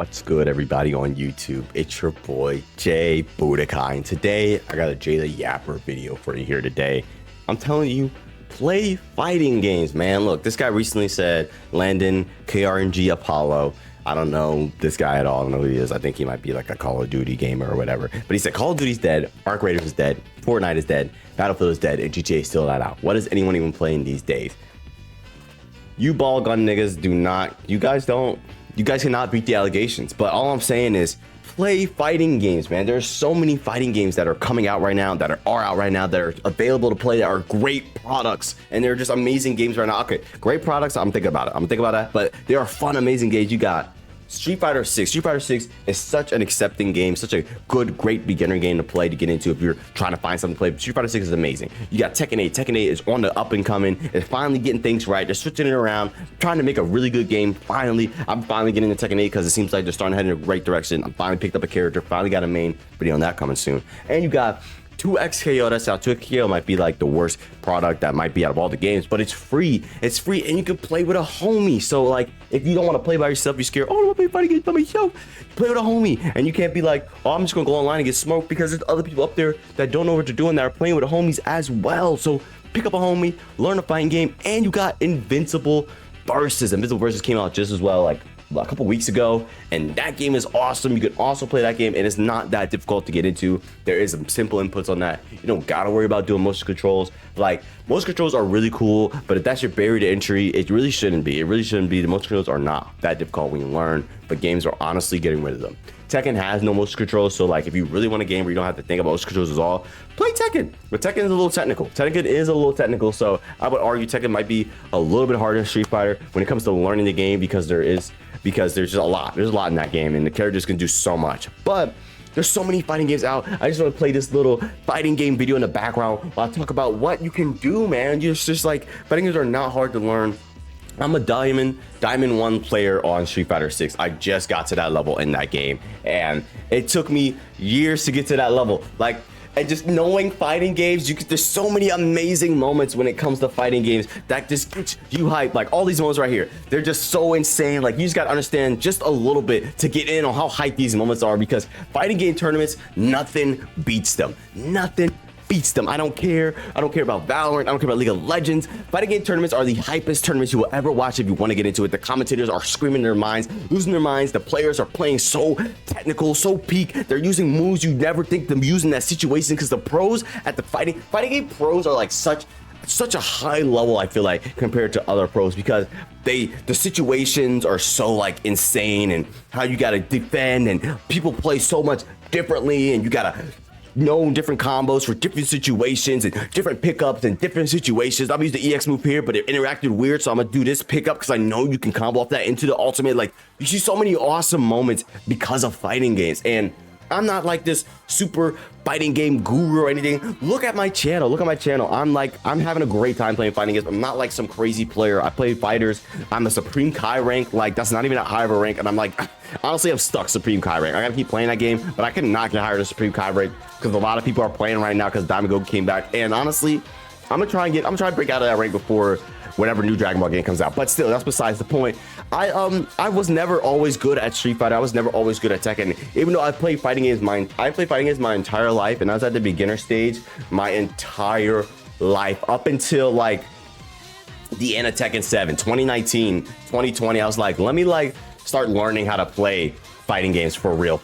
What's good, everybody on YouTube? It's your boy Jay Budokai, and today I got a Jay the Yapper video for you here today. I'm telling you, play fighting games, man. Look, this guy recently said Landon KRNG Apollo. I don't know this guy at all. I don't know who he is. I think he might be like a Call of Duty gamer or whatever. But he said Call of Duty's dead, Arc Raiders is dead, Fortnite is dead, Battlefield is dead, and GTA is still not out. What is anyone even playing these days? You ball gun niggas do not, you guys cannot beat the allegations. But all I'm saying is play fighting games, man. There's so many fighting games that are coming out right now, that are out right now, that are available to play, that are great products, and they're just amazing games right now. Okay, great products, I'm thinking about that, but they are fun, amazing games. You got Street Fighter 6. Street Fighter 6 is such an accepting game, such a good, great beginner game to play, to get into if you're trying to find something to play. Street Fighter 6 is amazing. You got Tekken 8. Tekken 8 is on the up and coming. It's finally getting things right. They're switching it around, trying to make a really good game. I'm finally getting into Tekken 8 because it seems like they're starting to head in the right direction. I finally picked up a character, finally got a main video on that coming soon. And you got 2XKO. That's out. 2XKO might be like the worst product that might be out of all the games, but it's free. It's free, and you can play with a homie. So like, if you don't want to play by yourself, you're scared, oh, I want to play fighting games by myself, play with a homie. And you can't be like, oh, I'm just gonna go online and get smoked, because there's other people up there that don't know what they're doing, that are playing with the homies as well. So pick up a homie, learn a fighting game, and you got Invincible Versus. Invincible Versus came out just as well, like a couple weeks ago, and that game is awesome. You can also play that game, and it's not that difficult to get into. There is some simple inputs on that. You don't gotta worry about doing motion controls. Like, motion controls are really cool, but if that's your barrier to entry, it really shouldn't be. It really shouldn't be. The motion controls are not that difficult when you learn, but games are honestly getting rid of them. Tekken has no motion controls, so like, if you really want a game where you don't have to think about motion controls at all, play Tekken. But Tekken is a little technical. So I would argue Tekken might be a little bit harder than Street Fighter when it comes to learning the game, because there's just a lot. There's a lot in that game, and the characters can do so much. But there's so many fighting games out. I just want to play this little fighting game video in the background while I talk about what you can do, man. Just like, fighting games are not hard to learn. I'm a Diamond 1 player on Street Fighter 6. I just got to that level in that game, and it took me years to get to that level. Like, and just knowing fighting games, there's so many amazing moments when it comes to fighting games that just gets you hyped. Like, all these moments right here, they're just so insane. Like, you just gotta understand just a little bit to get in on how hyped these moments are, because fighting game tournaments, nothing beats them. Nothing beats them. I don't care about Valorant, I don't care about League of Legends. Fighting game tournaments are the hypest tournaments you will ever watch if you want to get into it. The commentators are screaming their minds, losing their minds. The players are playing so technical, so peak. They're using moves you never think them using in that situation, because the pros at the fighting game pros are like such a high level, I feel like, compared to other pros, because the situations are so like insane, and how you gotta defend, and people play so much differently, and you gotta know different combos for different situations, and different pickups and different situations. I'm using the EX move here, but it interacted weird, so I'm gonna do this pickup because I know you can combo off that into the ultimate. Like, you see so many awesome moments because of fighting games. And I'm not like this super fighting game guru or anything. Look at my channel. I'm having a great time playing fighting games. I'm not like some crazy player. I play fighters. I'm a Supreme Kai rank. Like, that's not even that high of a rank. And I'm like, honestly, I'm stuck Supreme Kai rank. I gotta keep playing that game, but I cannot get higher than Supreme Kai rank, because a lot of people are playing right now because Diamond Goku came back. And honestly, I'm gonna try to break out of that rank before whatever new Dragon Ball game comes out. But still, that's besides the point. I was never always good at Street Fighter. I was never always good at Tekken. Even though I played fighting games my entire life, and I was at the beginner stage my entire life up until like the end of Tekken 7, 2019, 2020. I was like, let me like start learning how to play fighting games for real,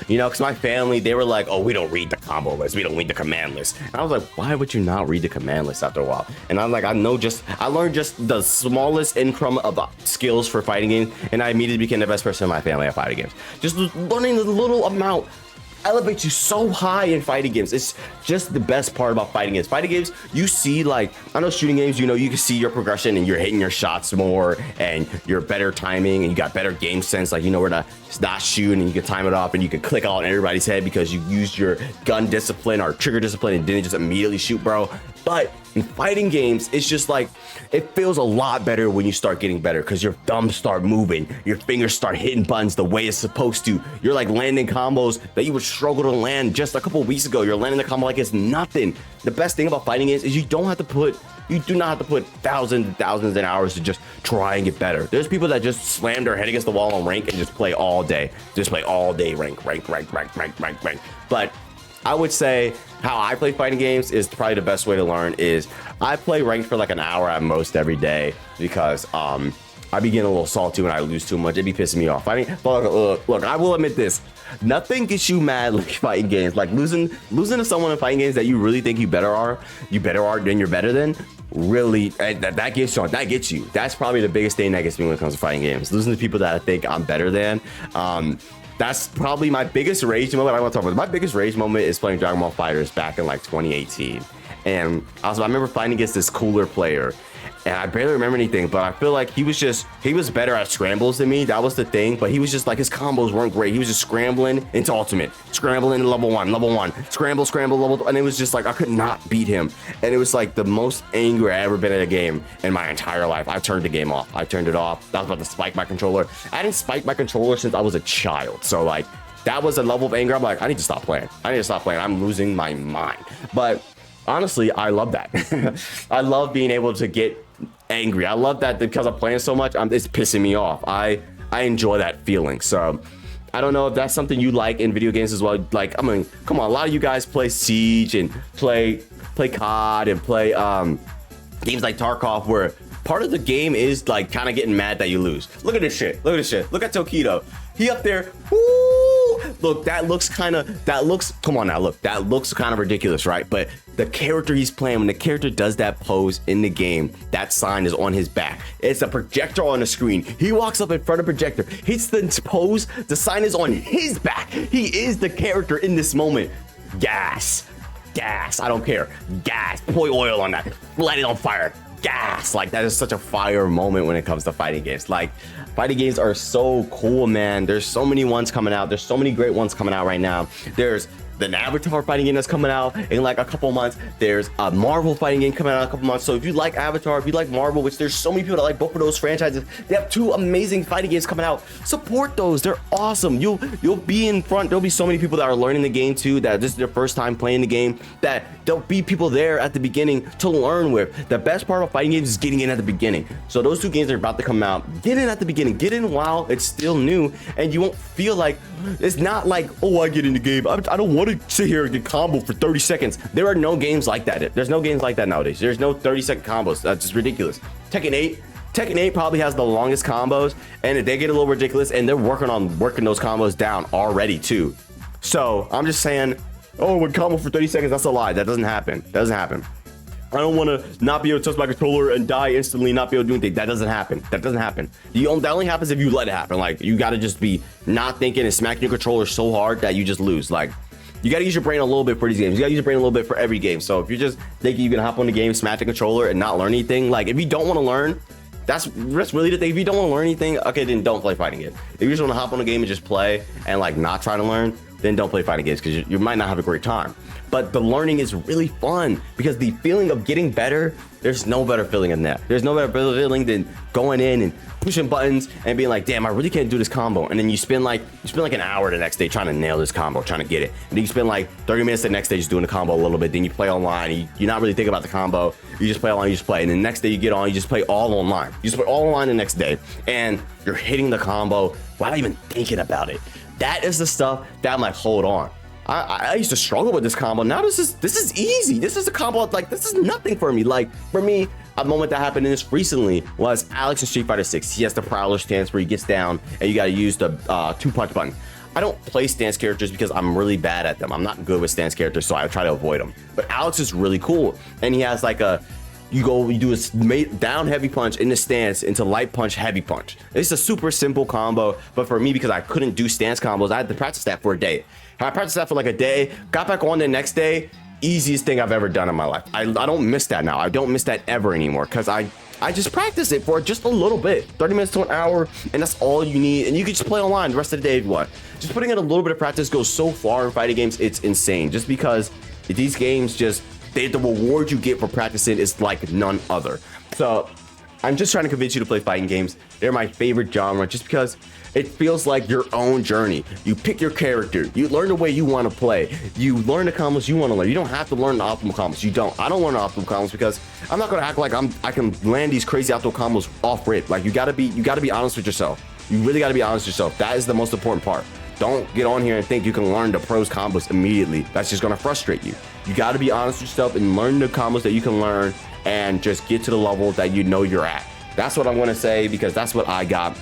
you know, because my family, they were like, oh, we don't read the combo list, we don't read the command list. And I was like, why would you not read the command list after a while? And I'm like, I learned just the smallest increment of skills for fighting games, and I immediately became the best person in my family at fighting games. Just learning the little amount elevates you so high in fighting games. It's just the best part about fighting games. Fighting games, you see, like, I know shooting games, you know, you can see your progression, and you're hitting your shots more, and you're better timing, and you got better game sense. Like, you know where to not shoot, and you can time it off, and you can click out on everybody's head because you used your gun discipline or trigger discipline and didn't just immediately shoot, bro. But in fighting games, it's just like, it feels a lot better when you start getting better, because your thumbs start moving, your fingers start hitting buttons the way it's supposed to. You're like landing combos that you would struggle to land just a couple weeks ago. You're landing the combo like it's nothing. The best thing about fighting games is you don't have to put You do not have to put thousands and thousands of hours to just try and get better. There's people that just slam their head against the wall on rank and just play all day. Just play all day rank. But I would say how I play fighting games is probably the best way to learn is I play ranked for like an hour at most every day because I be getting a little salty when I lose too much. It be pissing me off. I mean, look, I will admit this. Nothing gets you mad like fighting games. Like losing to someone in fighting games that you really think you better are than you're better than. Really, that gets you. That's probably the biggest thing that gets me when it comes to fighting games. Losing to people that I think I'm better than. That's probably my biggest rage moment. I want to talk about my biggest rage moment is playing Dragon Ball FighterZ back in like 2018, and I remember fighting against this cooler player. And I barely remember anything, but I feel like he was better at scrambles than me. That was the thing, but he was just like, his combos weren't great. He was just scrambling into ultimate, scrambling into level one, scramble, level 2, and it was just like, I could not beat him. And it was like the most angry I ever been at a game in my entire life. I turned the game off. I turned it off. I was about to spike my controller. I didn't spike my controller since I was a child. So like, that was a level of anger. I'm like, I need to stop playing. I'm losing my mind. But honestly, I love that. I love being able to get angry. I love that because I'm playing so much. It's pissing me off. I enjoy that feeling. So I don't know if that's something you like in video games as well. Like, I mean, come on, a lot of you guys play Siege and play COD and play games like Tarkov where part of the game is like kind of getting mad that you lose. Look at this shit. Look at Tokido. He up there. Woo! Look, that looks kind of ridiculous, right? But the character he's playing, when the character does that pose in the game, that sign is on his back. It's a projector on the screen. He walks up in front of the projector, hits the pose, the sign is on his back. He is the character in this moment. Gas, I don't care. Gas, pour oil on that, light it on fire. Gas, like that is such a fire moment when it comes to fighting games. Like, fighting games are so cool, man. There's so many ones coming out. There's so many great ones coming out right now. There's the Avatar fighting game that's coming out in like a couple months. There's a Marvel fighting game coming out in a couple months. So if you like Avatar, if you like Marvel, which there's so many people that like both of those franchises, they have two amazing fighting games coming out. Support those. They're awesome. You'll be in front. There'll be so many people that are learning the game too, that this is their first time playing the game, that there'll be people there at the beginning to learn with. The best part of fighting games is getting in at the beginning. So those two games are about to come out. Get in at the beginning. Get in while it's still new, and you won't feel like it's not like, oh, I get in the game, I don't want to sit here and get combo for 30 seconds. There are no games like that. There's no games like that nowadays. There's no 30-second combos. That's just ridiculous. Tekken 8 probably has the longest combos, and they get a little ridiculous, and they're working those combos down already too. So I'm just saying, oh, when combo for 30 seconds, that's a lie. That doesn't happen. I don't want to not be able to touch my controller and die instantly, not be able to do anything. That doesn't happen. That only happens if you let it happen. Like, you got to just be not thinking and smacking your controller so hard that you just lose. Like, you got to use your brain a little bit for these games. You got to use your brain a little bit for every game. So if you're just thinking you can hop on the game, smack the controller, and not learn anything, like, if you don't want to learn, that's really the thing. If you don't want to learn anything, okay, then don't play fighting games. If you just want to hop on the game and just play and like not try to learn, then don't play fighting games, because you might not have a great time. But the learning is really fun, because the feeling of getting better, there's no better feeling than that. There's no better feeling than going in and pushing buttons and being like, damn, I really can't do this combo. And then you spend like an hour the next day trying to nail this combo, trying to get it. And then you spend like 30 minutes the next day just doing the combo a little bit. Then you play online, and you're not really thinking about the combo. You just play online, you just play. And then the next day you get on, you just play all online. You just play all online the next day, and you're hitting the combo without even thinking about it. That is the stuff that I'm like, hold on. I used to struggle with this combo. Now this is easy. This is a combo, like, this is nothing for me. Like, for me, a moment that happened in this recently was Alex in Street Fighter 6. He has the Prowler stance where he gets down and you got to use the 2-punch button. I don't play stance characters because I'm really bad at them. I'm not good with stance characters, so I try to avoid them. But Alex is really cool, and he has like you do a down heavy punch in the stance into light punch, heavy punch. It's a super simple combo, but for me, because I couldn't do stance combos, I had to practice that for a day. I practiced that for like a day, got back on the next day. Easiest thing I've ever done in my life. I don't miss that now. I don't miss that ever anymore, because I just practice it for just a little bit, 30 minutes to an hour, and that's all you need. And you can just play online the rest of the day if you want. Just putting in a little bit of practice goes so far in fighting games, it's insane. Just because these games the reward you get for practicing is like none other. So I'm just trying to convince you to play fighting games. They're my favorite genre, just because It feels like your own journey. You pick your character, you learn the way you want to play, you learn the combos you want to learn. You don't have to learn the optimal combos. You don't. I don't learn the optimal combos because I'm not gonna act like I can land these crazy optimal combos off rip. Like you gotta be honest with yourself. You really gotta be honest with yourself. That is the most important part. Don't get on here and think you can learn the pros combos immediately. That's just gonna frustrate you. You gotta be honest with yourself and learn the combos that you can learn and just get to the level that you know you're at. That's what I'm gonna say because that's what I got.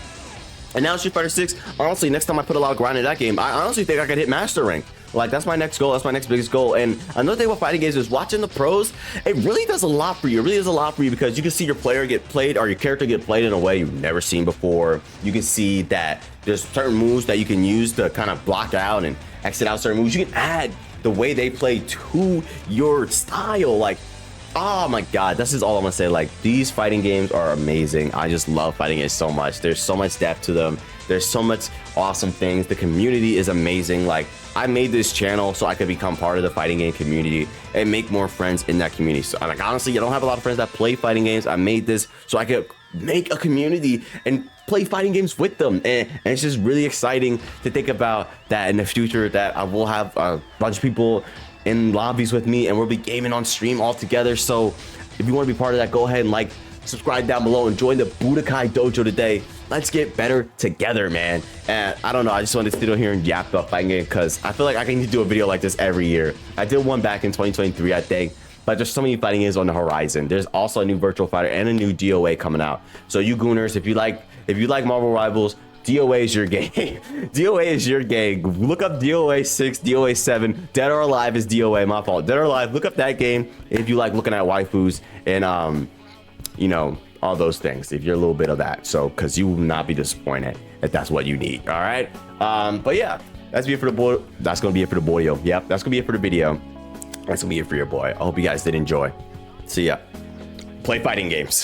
And now Street Fighter 6, honestly, next time I put a lot of grind in that game, I honestly think I could hit Master Rank. Like, that's my next goal. That's my next biggest goal. And another thing about fighting games is watching the pros, it really does a lot for you. It really does a lot for you because you can see your player get played or your character get played in a way you've never seen before. You can see that there's certain moves that you can use to kind of block out and exit out certain moves. You can add the way they play to your style. Like, oh my god, this is all I'm gonna say. Like, these fighting games are amazing. I just love fighting games so much. There's so much depth to them. There's so much awesome things. The community is amazing. Like, I made this channel so I could become part of the fighting game community and make more friends in that community. So, like, honestly, I don't have a lot of friends that play fighting games. I made this so I could make a community and play fighting games with them, and it's just really exciting to think about that in the future, that I will have a bunch of people in lobbies with me and we'll be gaming on stream all together. So if you want to be part of that, go ahead and like, subscribe down below and join the Budokai Dojo today. Let's get better together, man. And I don't know, I just wanted to sit here and yap about fighting game because I feel like I need to do a video like this every year. I did one back in 2023, I think, but there's so many fighting games on the horizon. There's also a new Virtual Fighter and a new DOA coming out. So you gooners, if you like Marvel Rivals, DOA is your game. DOA is your game. Look up DOA 6, DOA 7. Dead or Alive is DOA. My fault. Dead or Alive. Look up that game if you like looking at waifus and you know, all those things. If you're a little bit of that, so because you will not be disappointed if that's what you need. All right. But yeah, that's gonna be it for the boy. That's gonna be it for the boy. Yep. That's gonna be it for the video. That's gonna be it for your boy. I hope you guys did enjoy. See ya. Play fighting games.